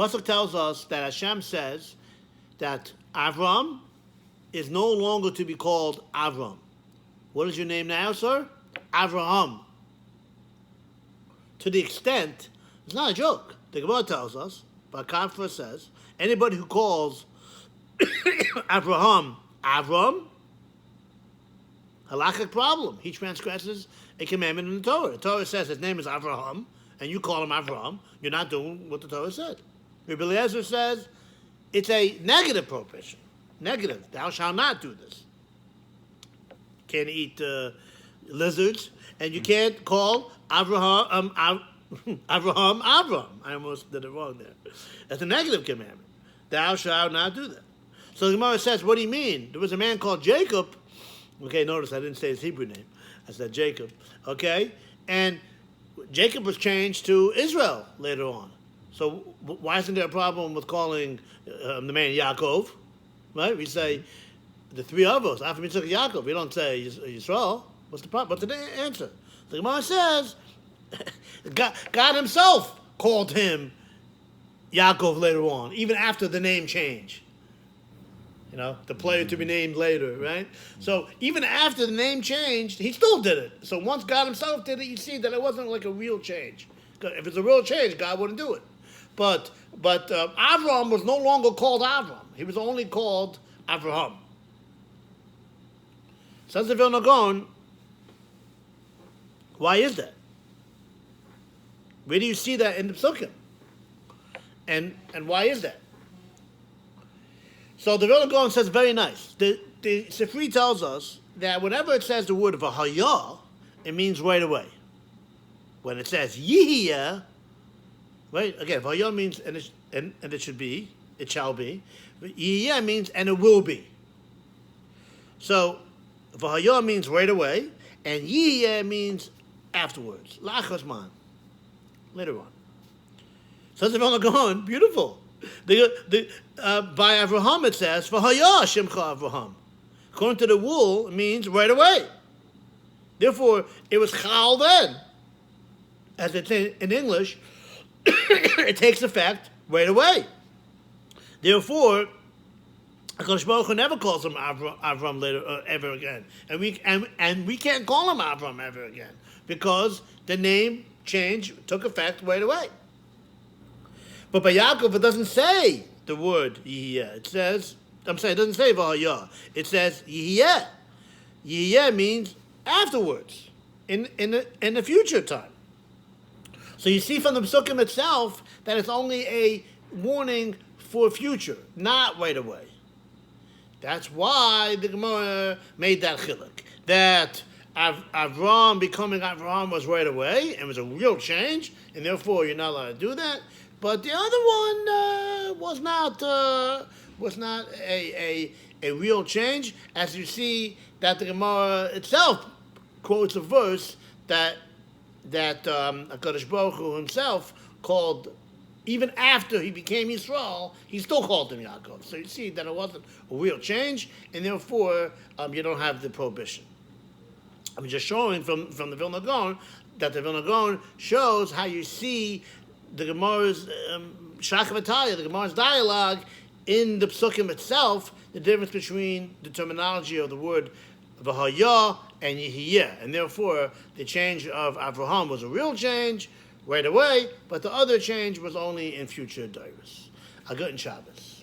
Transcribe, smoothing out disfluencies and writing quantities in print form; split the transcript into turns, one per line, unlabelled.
Pasuk tells us that Hashem says that Avram is no longer to be called Avram. What is your name now, sir? Avraham. To the extent, it's not a joke. The Gemara tells us, but Kafra says, anybody who calls Avraham Avram, halakhic problem. He transgresses a commandment in the Torah. The Torah says his name is Avraham, and you call him Avram. You're not doing what the Torah said. Rabbi Eliezer says it's a negative prohibition. Negative. Thou shalt not do this. Can't eat lizards, and you can't call Avraham Avram. I almost did it wrong there. That's a negative commandment. Thou shalt not do that. So the Gemara says, what do you mean? There was a man called Jacob. Okay, notice I didn't say his Hebrew name. I said Jacob. Okay? And Jacob was changed to Israel later on. So why isn't there a problem with calling the man Yaakov? Right? We say the three of us, after we took Yaakov, we don't say Yisrael. What's the problem? What's the answer? The Gemara says God himself called him Yaakov later on, even after the name change. You know, the player to be named later, right? So even after the name changed, he still did it. So once God himself did it, you see that it wasn't like a real change. If it's a real change, God wouldn't do it. But Avram was no longer called Avram. He was only called Avraham. Says the Vilna Gaon, why is that? Where do you see that in the Psukim? And why is that? So the Vilna Gaon says very nice. The Sifri tells us that whenever it says the word v'haya, it means right away. When it says yihiyah, right? Again, v'haya means and it should be, it shall be. Yihiyah means and it will be. So v'haya means right away, and yihiyah means afterwards. Lachas man, later on. Says the Vilna Gaon, beautiful. By Avraham it says, "V'haya shimcha Avraham." According to the wool, it means right away. Therefore, it was chal then. As it's in English, it takes effect right away. Therefore, HaKadosh Baruch Hu never calls him Avram later ever again, and we can't call him Avram ever again because the name change took effect right away. But by Yaakov, it doesn't say the word Yihiyah. It doesn't say V'haya. It says Yihiyah. Yihiyah means afterwards, in the future time. So you see from the Psukim itself that it's only a warning for future, not right away. That's why the Gemara made that chiluk. That Avram becoming Avraham was right away, and it was a real change, and therefore you're not allowed to do that. But the other one was not a real change, as you see that the Gemara itself quotes a verse that HaKadosh Baruch Hu himself called, even after he became Yisrael, he still called him Yaakov. So you see that it wasn't a real change, and therefore you don't have the prohibition. I'm just showing from the Vilna Gaon that the Vilna Gaon shows how you see the Gemara's Shach the Gemara's dialogue in the Psukim itself, the difference between the terminology of the word V'haya and Yihiyah, and therefore the change of Avraham was a real change right away, but the other change was only in future days. A good Shabbos.